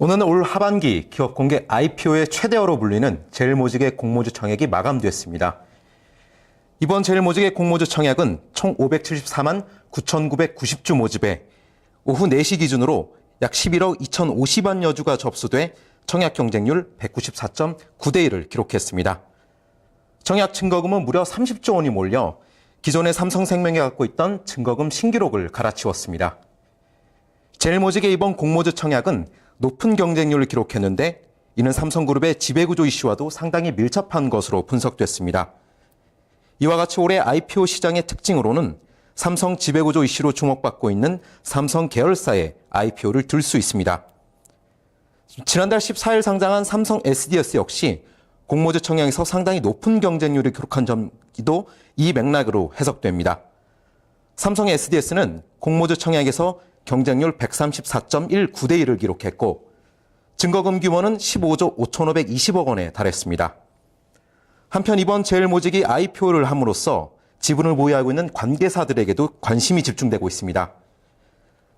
오늘은 올 하반기 기업 공개 IPO의 최대어로 불리는 제일모직의 공모주 청약이 마감됐습니다. 이번 제일모직의 공모주 청약은 총 574만 9,990주 모집에 오후 4시 기준으로 약 11억 2,050만 주가 접수돼 청약 경쟁률 194.9대 1을 기록했습니다. 청약 증거금은 무려 30조 원이 몰려 기존의 삼성생명이 갖고 있던 증거금 신기록을 갈아치웠습니다. 제일모직의 이번 공모주 청약은 높은 경쟁률을 기록했는데 이는 삼성그룹의 지배구조 이슈와도 상당히 밀접한 것으로 분석됐습니다. 이와 같이 올해 IPO 시장의 특징으로는 삼성 지배구조 이슈로 주목받고 있는 삼성 계열사의 IPO를 들 수 있습니다. 지난달 14일 상장한 삼성 SDS 역시 공모주 청약에서 상당히 높은 경쟁률을 기록한 점도 이 맥락으로 해석됩니다. 삼성 SDS는 공모주 청약에서 경쟁률 134.19대 1을 기록했고 증거금 규모는 15조 5,520억 원에 달했습니다. 한편 이번 제일모직이 IPO를 함으로써 지분을 보유하고 있는 관계사들에게도 관심이 집중되고 있습니다.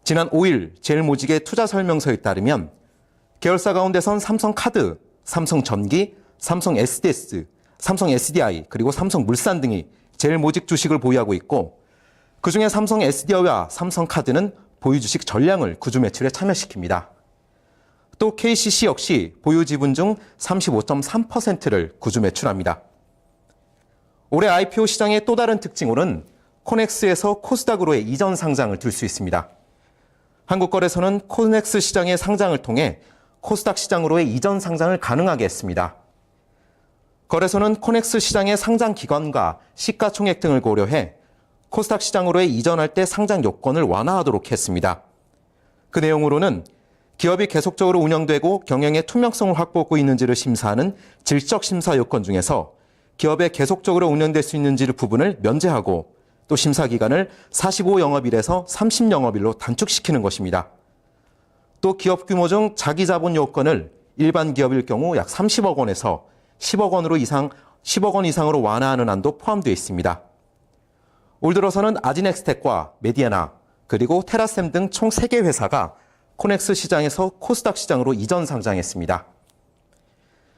지난 5일 제일모직의 투자 설명서에 따르면 계열사 가운데선 삼성카드, 삼성전기, 삼성 SDS, 삼성 SDI 그리고 삼성물산 등이 제일모직 주식을 보유하고 있고 그중에 삼성 SDI와 삼성카드는 보유 주식 전량을 구주 매출에 참여시킵니다. 또 KCC 역시 보유 지분 중 35.3%를 구주 매출합니다. 올해 IPO 시장의 또 다른 특징으로는 코넥스에서 코스닥으로의 이전 상장을 들 수 있습니다. 한국거래소는 코넥스 시장의 상장을 통해 코스닥 시장으로의 이전 상장을 가능하게 했습니다. 거래소는 코넥스 시장의 상장 기간과 시가총액 등을 고려해 코스닥 시장으로의 이전할 때 상장 요건을 완화하도록 했습니다. 그 내용으로는 기업이 계속적으로 운영되고 경영의 투명성을 확보하고 있는지를 심사하는 질적 심사 요건 중에서 기업에 계속적으로 운영될 수 있는지를 부분을 면제하고 또 심사 기간을 45영업일에서 30영업일로 단축시키는 것입니다. 또 기업 규모 중 자기 자본 요건을 일반 기업일 경우 약 30억 원에서 10억 원 이상으로 완화하는 안도 포함되어 있습니다. 올 들어서는 아지넥스텍과 메디아나 그리고 테라셈 등 총 3개 회사가 코넥스 시장에서 코스닥 시장으로 이전 상장했습니다.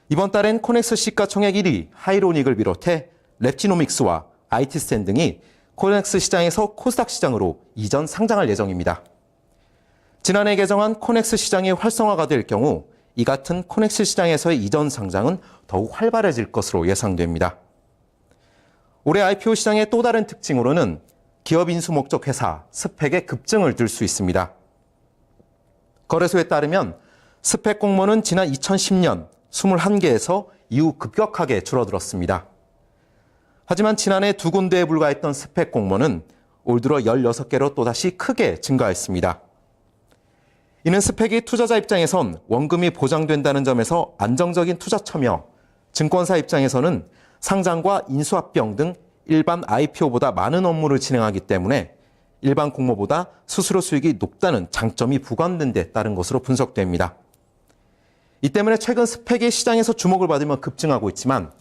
이번 달엔 코넥스 시가총액 1위 하이로닉을 비롯해 랩지노믹스와 IT스텐 등이 코넥스 시장에서 코스닥 시장으로 이전 상장할 예정입니다. 지난해 개정한 코넥스 시장이 활성화가 될 경우 이 같은 코넥스 시장에서의 이전 상장은 더욱 활발해질 것으로 예상됩니다. 올해 IPO 시장의 또 다른 특징으로는 기업 인수 목적 회사 스펙의 급증을 들 수 있습니다. 거래소에 따르면 스펙 공모는 지난 2010년 21개에서 이후 급격하게 줄어들었습니다. 하지만 지난해 2군데에 불과했던 스펙 공모는 올 들어 16개로 또다시 크게 증가했습니다. 이는 스펙이 투자자 입장에선 원금이 보장된다는 점에서 안정적인 투자 참여, 증권사 입장에서는 상장과 인수합병 등 일반 IPO보다 많은 업무를 진행하기 때문에 일반 공모보다 수수료 수익이 높다는 장점이 부과된 데 따른 것으로 분석됩니다. 이 때문에 최근 스펙이 시장에서 주목을 받으며 급증하고 있지만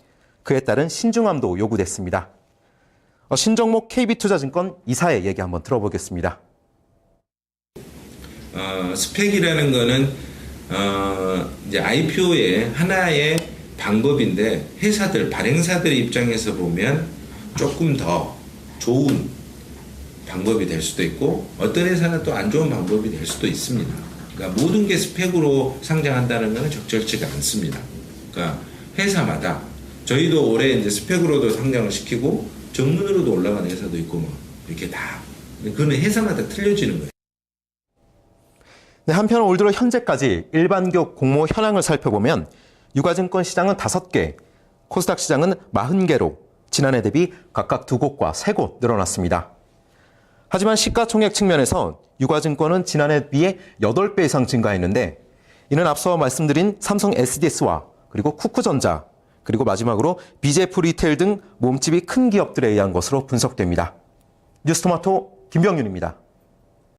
그에 따른 신중함도 요구됐습니다. 신정목 KB투자증권 이사의 얘기 한번 들어보겠습니다. 스펙이라는 거는 이제 IPO의 하나의 방법인데 회사들, 발행사들의 입장에서 보면 조금 더 좋은 방법이 될 수도 있고 어떤 회사는 또 안 좋은 방법이 될 수도 있습니다. 그러니까 모든 게 스펙으로 상장한다는 것은 적절치가 않습니다. 그러니까 회사마다 저희도 올해 이제 스펙으로도 상장을 시키고 정문으로도 올라가는 회사도 있고 뭐 이렇게 다 그거는 회사마다 틀려지는 거예요. 네, 한편 올 들어 현재까지 일반 기업 공모 현황을 살펴보면 유가증권 시장은 5개, 코스닥 시장은 40개로 지난해 대비 각각 2곳과 3곳 늘어났습니다. 하지만 시가총액 측면에서 유가증권은 지난해 비해 8배 이상 증가했는데 이는 앞서 말씀드린 삼성 SDS와 그리고 쿠쿠전자 그리고 마지막으로 BJF 리테일 등 몸집이 큰 기업들에 의한 것으로 분석됩니다. 뉴스토마토 김병윤입니다.